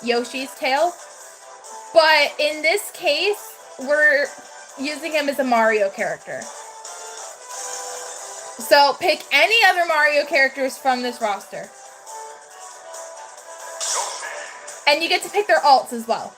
Speaker 1: Yoshi's Tale. But in this case, we're using him as a Mario character. So pick any other Mario characters from this roster. And you get to pick their alts as well.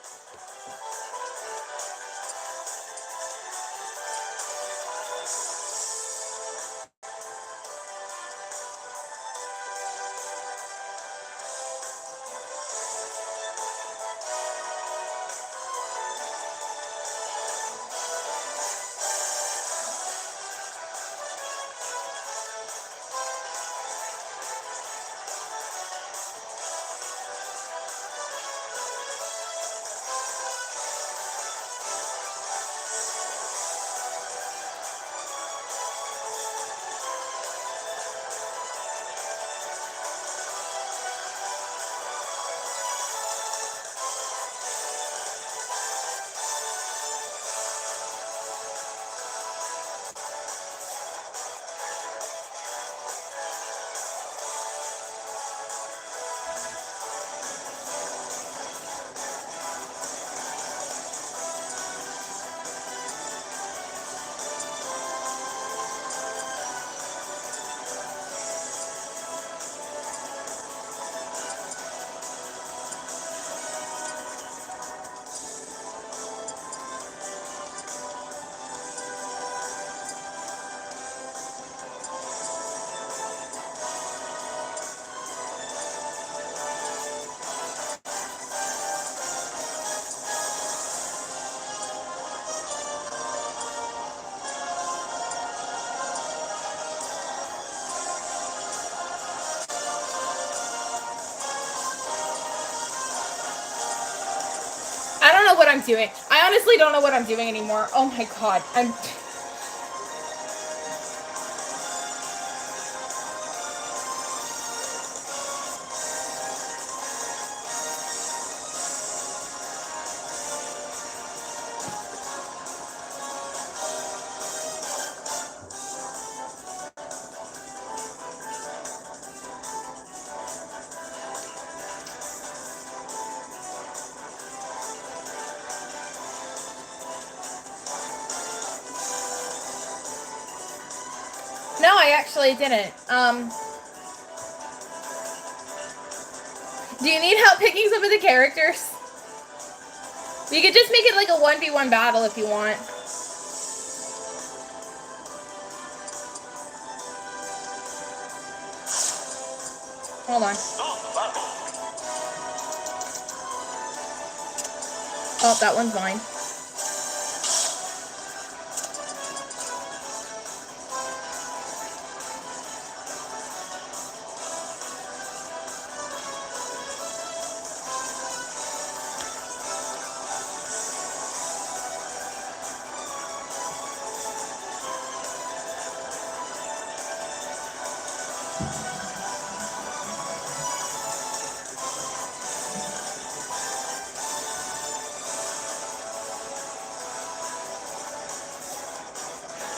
Speaker 1: I don't know what I'm doing. I honestly don't know what I'm doing anymore. Oh my god. No, I actually didn't. Do you need help picking some of the characters? You could just make it like a 1v1 battle if you want. Hold on. Oh, that one's mine.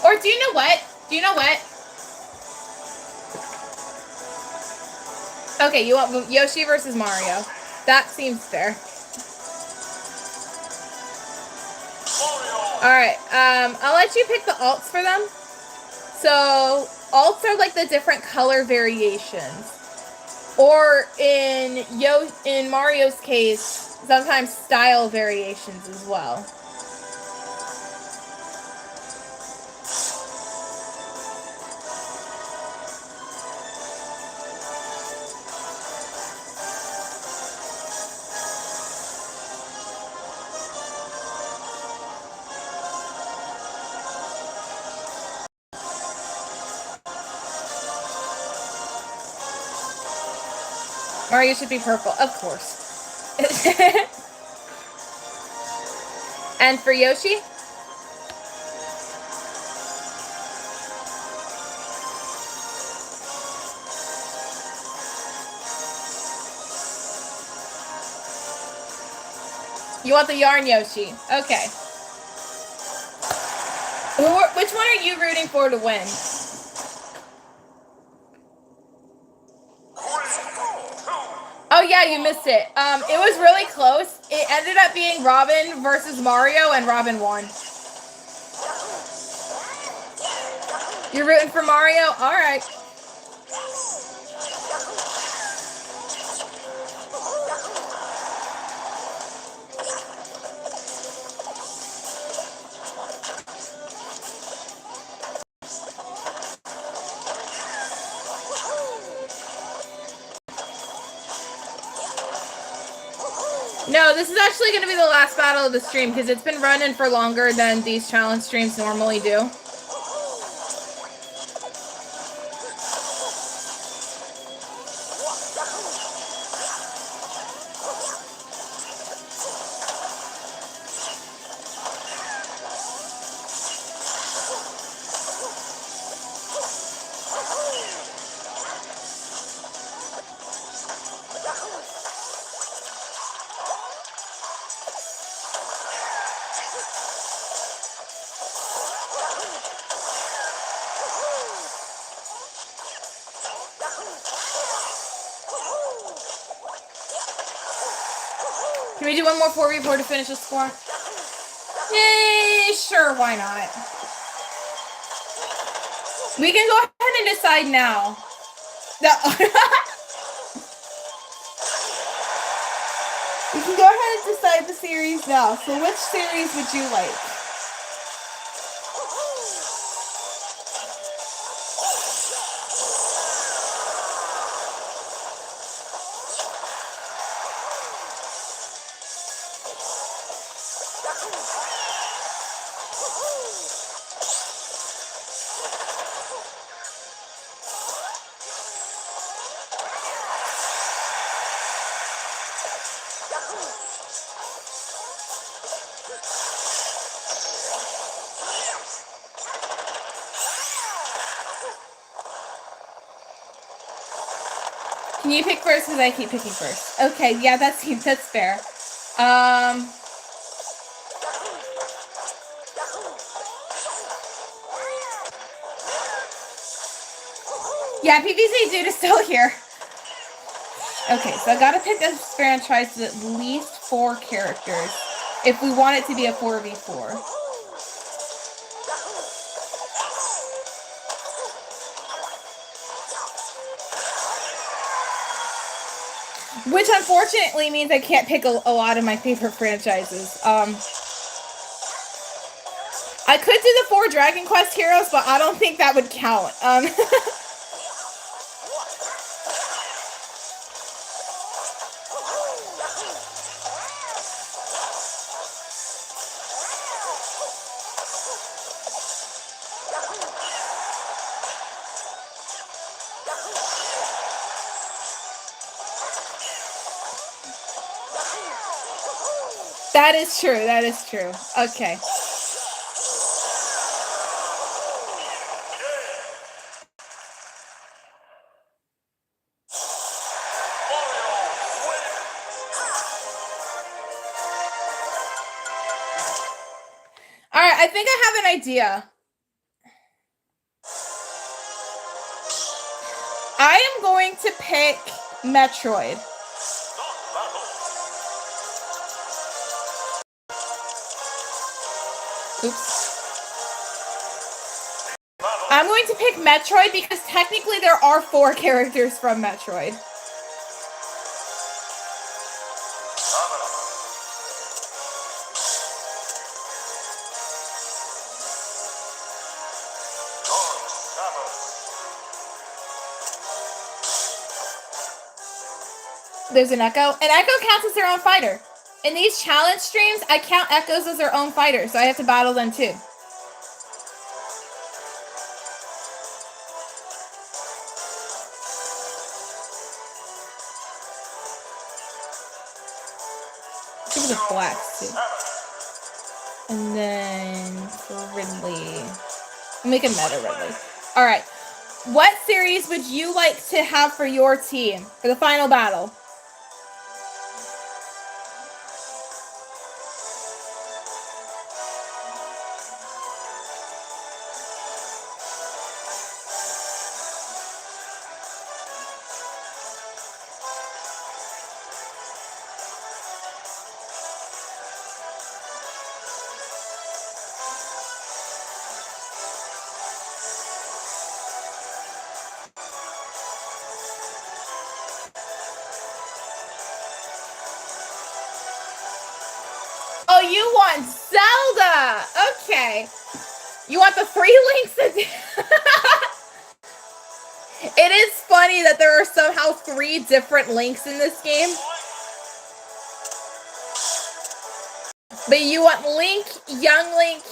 Speaker 1: Or do you know what? Okay, you want Yoshi versus Mario. That seems fair. Alright, I'll let you pick the alts for them. So, alts are like the different color variations. Or in Mario's case, sometimes style variations as well. Mario should be purple, of course. And for Yoshi? You want the yarn Yoshi. Okay. Which one are you rooting for to win? Oh yeah, you missed it. It was really close. It ended up being Robin versus Mario, and Robin won. You're rooting for Mario? All right. No, this is actually going to be the last battle of the stream because it's been running for longer than these challenge streams normally do. Can we do one more 4v4 to finish the score? Yay, sure, why not? We can go ahead and decide now. No. We can go ahead and decide the series now. So which series would you like? Can you pick first because I keep picking first? Okay, yeah, that's fair. Yeah, PVZ dude is still here. Okay, so I gotta pick a franchise with at least 4 characters if we want it to be a 4v4. Which unfortunately means I can't pick a lot of my favorite franchises. I could do the 4 Dragon Quest heroes, but I don't think that would count. That is true. That is true. Okay. All right, I think I have an idea. I am going to pick Metroid.
Speaker 2: Start battle.
Speaker 1: Oops.
Speaker 2: Battle.
Speaker 1: I'm going to pick Metroid because technically there are 4 characters from Metroid.
Speaker 2: Battle. Dark Samus.
Speaker 1: There's an Echo. An Echo counts as their own fighter. In these challenge streams, I count Echoes as their own fighter, so I have to battle them too. Give me the blacks too. And then for Ridley, I'll make a meta Ridley. All right. What series would you like to have for your team for the final battle? Oh, you want Zelda! Okay. You want the 3 links? It is funny that there are somehow 3 different links in this game. But you want Link, Young Link,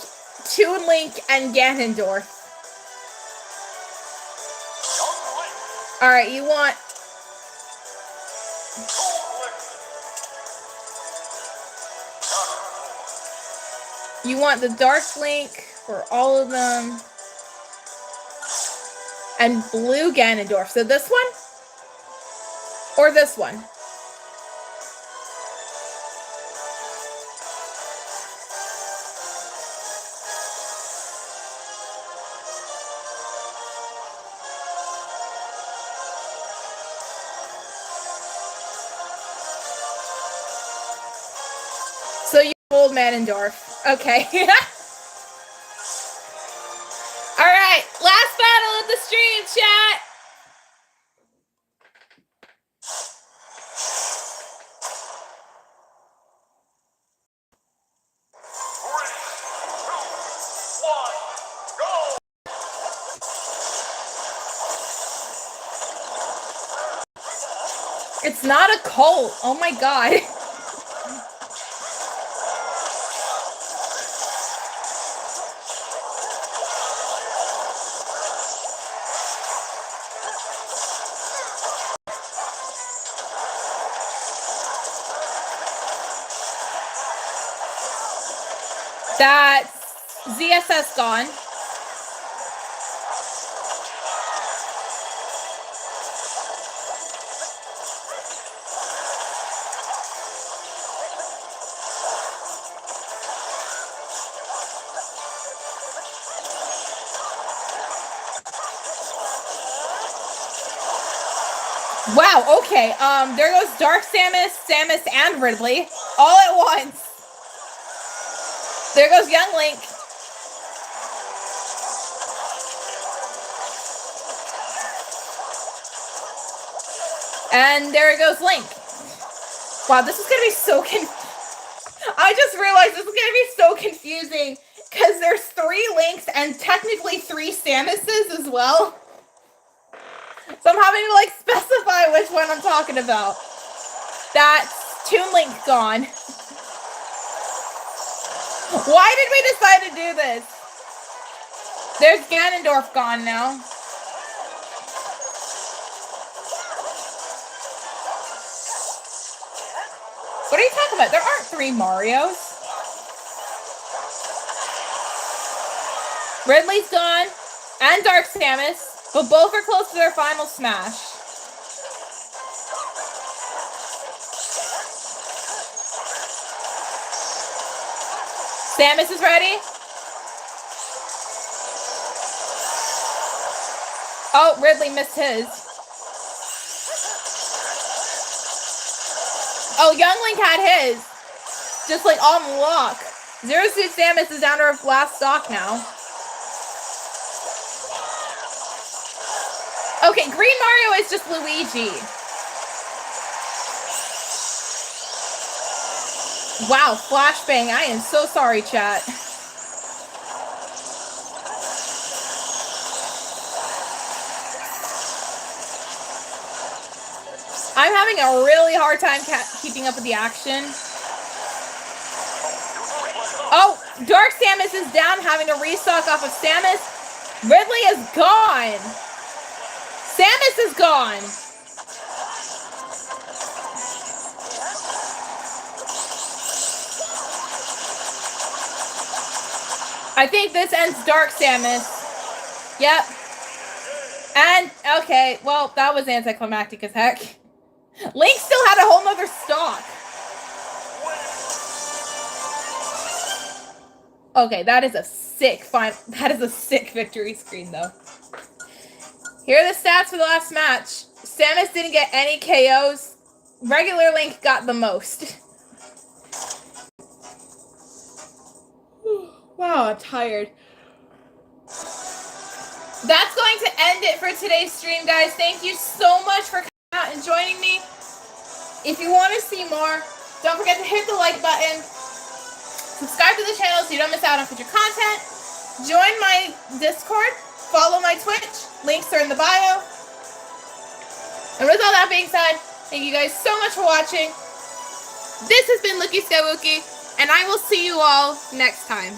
Speaker 1: Toon Link, and Ganondorf. Alright, you want... You want the Dark Link for all of them. And blue Ganondorf. So this one? Or this one? So you old Ganondorf. Okay. Alright, last battle of the stream, chat! It's not a cult. Oh my god. That's ZSS gone. Wow, okay. There goes Dark Samus, Samus, and Ridley. All at once. There goes Young Link. And there goes Link. Wow, this is gonna be so I just realized this is gonna be so confusing because there's 3 Links and technically 3 Samuses as well. So I'm having to like specify which one I'm talking about. That's Toon Link gone. Why did we decide to do this? There's Ganondorf gone now. What are you talking about? There aren't 3 Marios. Ridley's gone, and Dark Samus, but both are close to their final smash. Samus is ready. Oh, Ridley missed his. Oh, Young Link had his. Just like on lock. Zero Suit Samus is down to her last stock now. Okay, Green Mario is just Luigi. Wow, flashbang. I am so sorry, chat. I'm having a really hard time keeping up with the action. Oh, Dark Samus is down, having to restock off of Samus. Ridley is gone. Samus is gone. I think this ends Dark Samus. Yep. And, okay, well, that was anticlimactic as heck. Link still had a whole nother stock. Okay, that is a sick victory screen, though. Here are the stats for the last match. Samus didn't get any KOs. Regular Link got the most. Wow, I'm tired. That's going to end it for today's stream, guys. Thank you so much for coming out and joining me. If you want to see more, don't forget to hit the like button. Subscribe to the channel so you don't miss out on future content. Join my Discord. Follow my Twitch. Links are in the bio. And with all that being said, thank you guys so much for watching. This has been Lucky Skywookie, and I will see you all next time.